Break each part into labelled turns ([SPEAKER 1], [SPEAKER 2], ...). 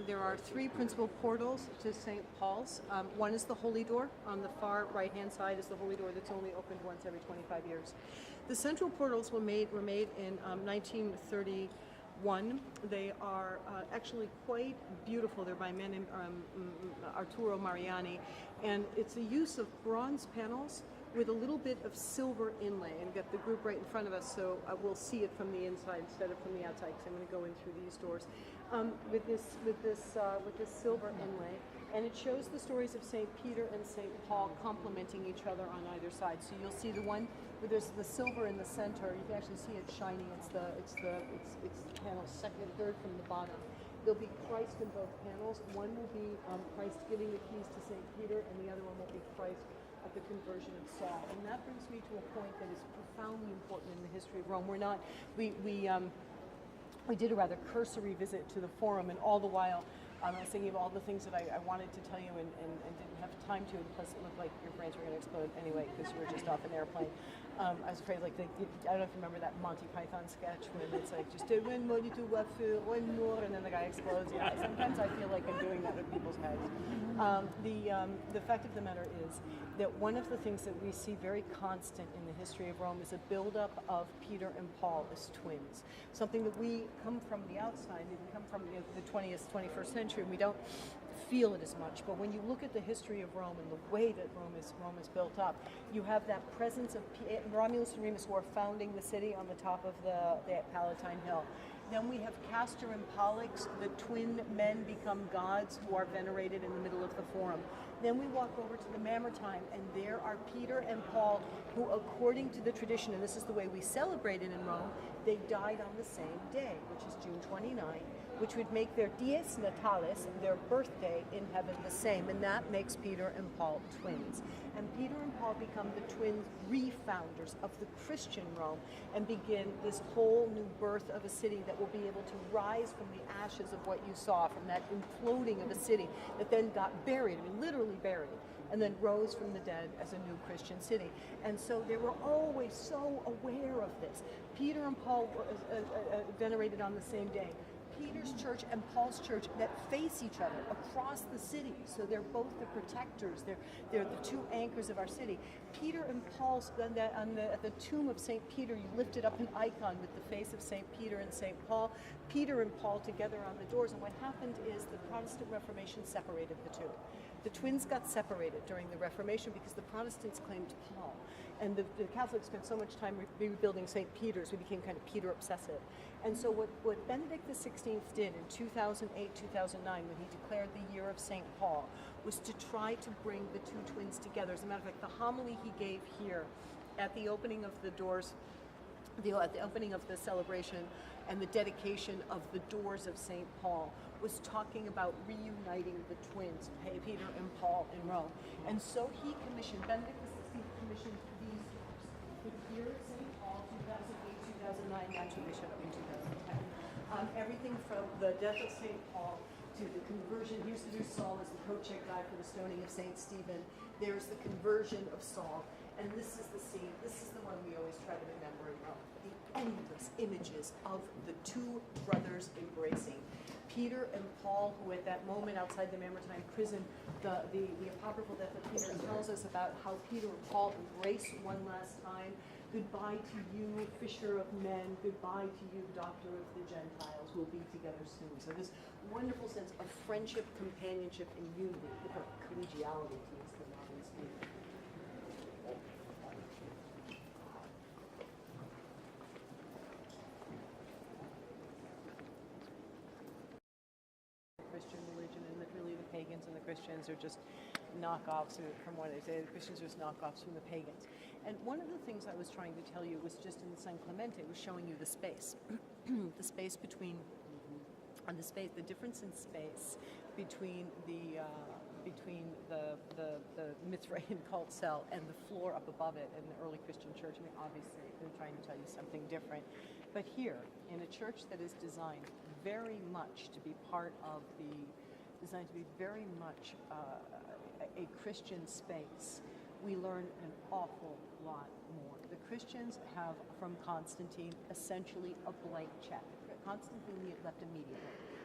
[SPEAKER 1] There are three principal portals to St. Paul's. One is the Holy Door. On the far right-hand side is the Holy Door that's only opened once every 25 years. The central portals were made in 1931. They are actually quite beautiful. They're by a man named Arturo Mariani, and it's a use of bronze panels with a little bit of silver inlay. And got the group right in front of us, so we'll see it from the inside instead of from the outside, because I'm going to go in through these doors. With this silver inlay, and it shows the stories of St. Peter and St. Paul complementing each other on either side. So you'll see the one where there's the silver in the center. You can actually see it shining. It's panel second and third from the bottom. There'll be Christ in both panels. One will be Christ giving the keys to St. Peter, and the other one will be Christ at the conversion of Saul. And that brings me to a point that is profoundly important in the history of Rome. We did a rather cursory visit to the Forum, and all the while I was thinking of all the things that I wanted to tell you and didn't have time to, and plus it looked like your brains were going to explode anyway because you were just off an airplane. I was afraid, I don't know if you remember that Monty Python sketch when it's like, just one more little waffle, one more, and then the guy explodes. Yeah, sometimes I feel like I'm doing that with people's heads. The fact of the matter is that one of the things that we see very constant in the history of Rome is a buildup of Peter and Paul as twins. Something that we come from the outside, we come from the 20th, 21st century, and we don't feel it as much. But when you look at the history of Rome and the way that Rome is built up, you have that presence of Romulus and Remus, who are founding the city on the top of the Palatine Hill. Then we have Castor and Pollux, the twin men become gods who are venerated in the middle of the Forum. Then we walk over to the Mamertine, and there are Peter and Paul, who, according to the tradition, and this is the way we celebrate it in Rome, they died on the same day, which is June 29, which would make their dies natalis, their birthday in heaven, the same, and that makes Peter and Paul twins. And Peter and Paul become the twin refounders of the Christian Rome and begin this whole new birth of a city that will be able to rise from the ashes of what you saw, from that imploding of a city that then got buried, literally buried, and then rose from the dead as a new Christian city. And so they were always so aware of this. Peter and Paul were venerated on the same day. Peter's church and Paul's church that face each other across the city. So they're both the protectors. They're the two anchors of our city. Peter and Paul's, at the tomb of St. Peter, you lifted up an icon with the face of St. Peter and St. Paul. Peter and Paul together on the doors. And what happened is the Protestant Reformation separated the two. The twins got separated during the Reformation because the Protestants claimed Paul. And the Catholics spent so much time rebuilding St. Peter's, we became kind of Peter obsessive. And so what Benedict XVI did in 2008, 2009, when he declared the year of St. Paul, was to try to bring the two twins together. As a matter of fact, the homily he gave here at the opening of the doors, at the opening of the celebration and the dedication of the doors of St. Paul, was talking about reuniting the twins, Peter and Paul in Rome. And so he commissioned, Benedict XVI commissioned these doors. With here at St. Paul, 2008, 2009, naturally they showed up in 2010. Everything from the death of St. Paul to the conversion. Here's the new Saul as the co-check guy for the stoning of St. Stephen. There's the conversion of Saul. And this is the scene, this is the one we always try to remember in Rome. The endless images of the two brothers embracing. Peter and Paul, who at that moment outside the Mamertine prison, the apocryphal death of Peter tells us about how Peter and Paul embrace one last time. Goodbye to you, fisher of men. Goodbye to you, doctor of the Gentiles. We'll be together soon. So this wonderful sense of friendship, companionship, and unity, the collegiality, to use the modern speak. Christian religion, and that really the pagans and the Christians are just knockoffs from what they say. The Christians are just knockoffs from the pagans. And one of the things I was trying to tell you was just in San Clemente, was showing you the space, the space between, the difference in space between the Mithraean cult cell and the floor up above it in the early Christian church. I mean, obviously, they're trying to tell you something different. But here, in a church that is designed very much to be part of designed to be very much a Christian space, we learn an awful lot more. The Christians have, from Constantine, essentially a blank check. Constantine left immediately.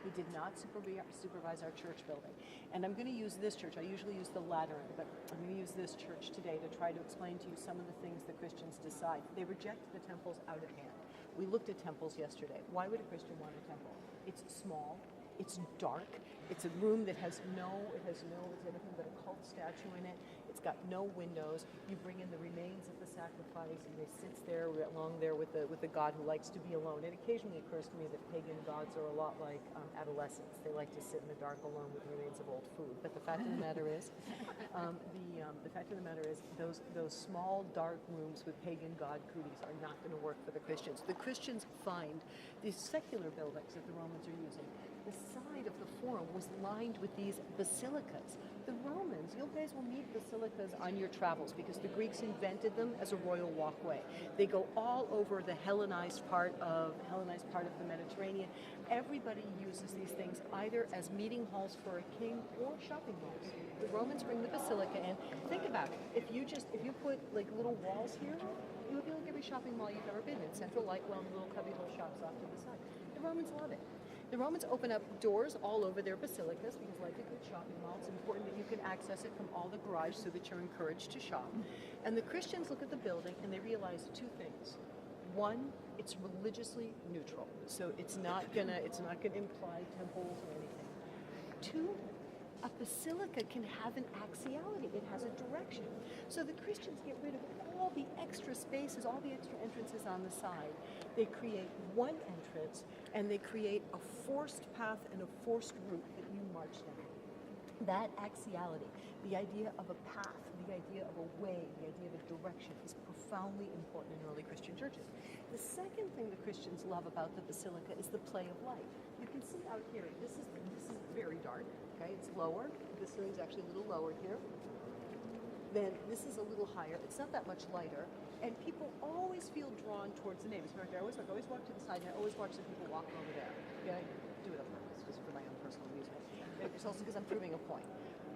[SPEAKER 1] He did not supervise our church building. And I'm going to use this church. I usually use the Lateran, but I'm going to use this church today to try to explain to you some of the things that Christians decide. They reject the temples out of hand. We looked at temples yesterday. Why would a Christian want a temple? It's small. It's dark. It's a room that has it's anything but a cult statue in it. It's got no windows. You bring in the remains of the sacrifice, and they sit there along there with the god who likes to be alone. It occasionally occurs to me that pagan gods are a lot like adolescents. They like to sit in the dark alone with remains of old food. But the fact of the matter is, those small dark rooms with pagan god cooties are not going to work for the Christians. The Christians find these secular buildings that the Romans are using. The side of the forum was lined with these basilicas. The Romans, you guys will meet basilicas on your travels because the Greeks invented them as a royal walkway. They go all over the Hellenized part of the Mediterranean. Everybody uses these things either as meeting halls for a king or shopping malls. The Romans bring the basilica in. Think about it. If you put like little walls here, it would be like every shopping mall you've ever been in. Central Lightwell and little cubbyhole shops off to the side. The Romans love it. The Romans open up doors all over their basilicas because, like a good shopping mall, it's important that you can access it from all the garage so that you're encouraged to shop. And the Christians look at the building and they realize two things. One, it's religiously neutral, so it's not gonna imply temples or anything. Two, a basilica can have an axiality. It has a direction. So the Christians get rid of all the extra spaces, all the extra entrances on the side. They create one entrance, and they create a forced path and a forced route that you march down. That axiality, the idea of a path, the idea of a way, the idea of a direction is profoundly important in early Christian churches. The second thing the Christians love about the basilica is the play of light. You can see out here, this is very dark, okay? It's lower. This ceiling's actually a little lower here. Then this is a little higher. It's not that much lighter. And people always feel drawn towards the neighbors. I always walk to the side, and I always watch the people walking over there. Okay? I do it on purpose, just for my own personal amusement. It's also because I'm proving a point.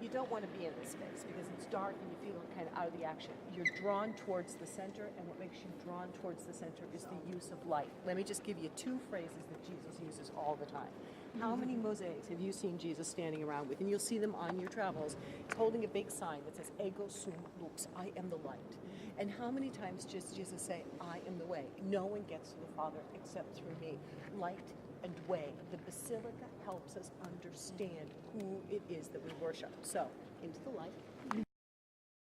[SPEAKER 1] You don't want to be in this space because it's dark and you feel kind of out of the action. You're drawn towards the center, and what makes you drawn towards the center is the use of light. Let me just give you two phrases that Jesus uses all the time. How many mosaics have you seen Jesus standing around with? And you'll see them on your travels. He's holding a big sign that says, Ego sum lux, I am the light. And how many times does Jesus say, I am the way? No one gets to the Father except through me. Light and way. The basilica helps us understand who it is that we worship. So, into the light.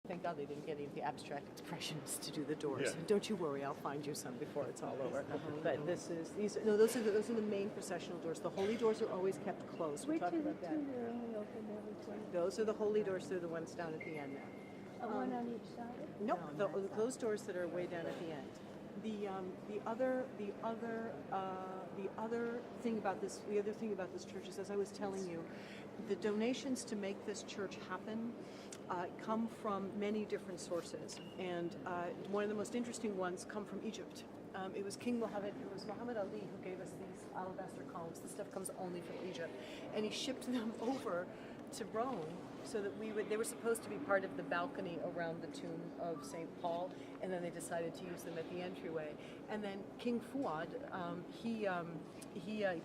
[SPEAKER 1] Thank God they didn't get any of the abstract expressionists to do the doors. Yeah. Don't you worry, I'll find you some before it's all over. But those are the main processional doors. The holy doors are always kept closed.
[SPEAKER 2] Which are the two that are only open every 20?
[SPEAKER 1] Those are the holy doors. They're the ones down at the end there.
[SPEAKER 2] One on each side?
[SPEAKER 1] Nope, those doors that are way down at the end. The other thing about this church is, as I was telling you, the donations to make this church happen come from many different sources, and one of the most interesting ones come from Egypt. It was Muhammad Ali who gave us these alabaster columns. This stuff comes only from Egypt, and he shipped them over to Rome so that they were supposed to be part of the balcony around the tomb of St. Paul, and then they decided to use them at the entryway. And then King Fuad, he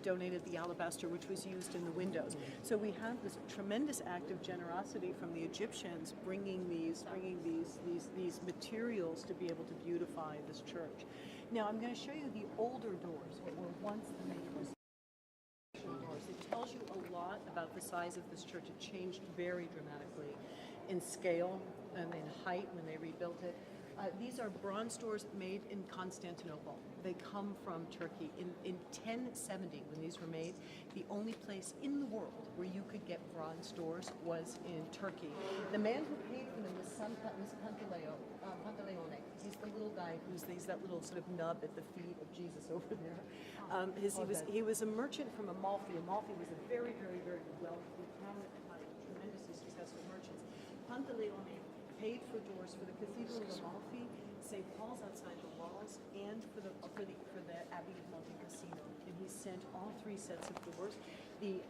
[SPEAKER 1] donated the alabaster, which was used in the windows. So we have this tremendous act of generosity from the Egyptians, bringing these materials to be able to beautify this church. Now I'm going to show you the older doors, what were once the main doors. It tells you a lot about the size of this church. It changed very dramatically in scale and in height when they rebuilt it. These are bronze doors made in Constantinople. They come from Turkey. In 1070, when these were made, the only place in the world where you could get bronze doors was in Turkey. The man who paid for them was Pantaleone. He's the little guy he's that little sort of nub at the feet of Jesus over there. He was a merchant from Amalfi. Amalfi was a very, very, very wealthy, tremendously successful merchants. Pantaleone paid for doors for the Cathedral of Amalfi, St. Paul's outside the walls, and for the Abbey of Monte Cassino. And he sent all three sets of doors. He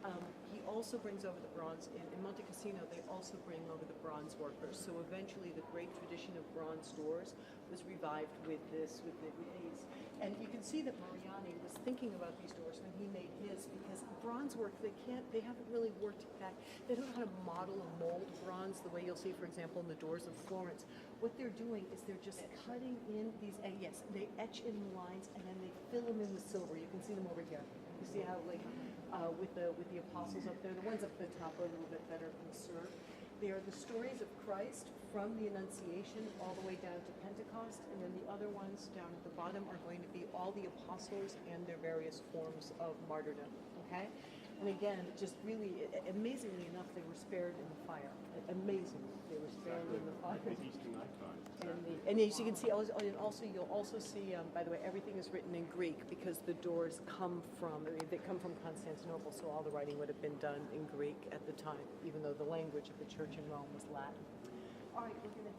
[SPEAKER 1] also brings over the bronze in Monte Cassino. They also bring over the bronze workers. So eventually, the great tradition of bronze doors was revived with these. And you can see that Mariani was thinking about these doors when he made his, because bronze work, they haven't really worked back. They don't know how to model and mold bronze the way you'll see, for example, in the doors of Florence. What they're doing is they're just cutting in these, yes, they etch in the lines and then they fill them in with silver. You can see them over here. You see how, like, with the apostles up there, the ones up the top are a little bit better conserved. They are the stories of Christ from the Annunciation all the way down to Pentecost, and then the other ones down at the bottom are going to be all the apostles and their various forms of martyrdom, okay? And again, just really, amazingly enough, they were spared in the fire. Amazingly, they were spared in the fire. And as you can see, and also you'll also see, by the way, everything is written in Greek because the doors come from, they come from Constantinople, so all the writing would have been done in Greek at the time, even though the language of the church in Rome was Latin. All right, we're going to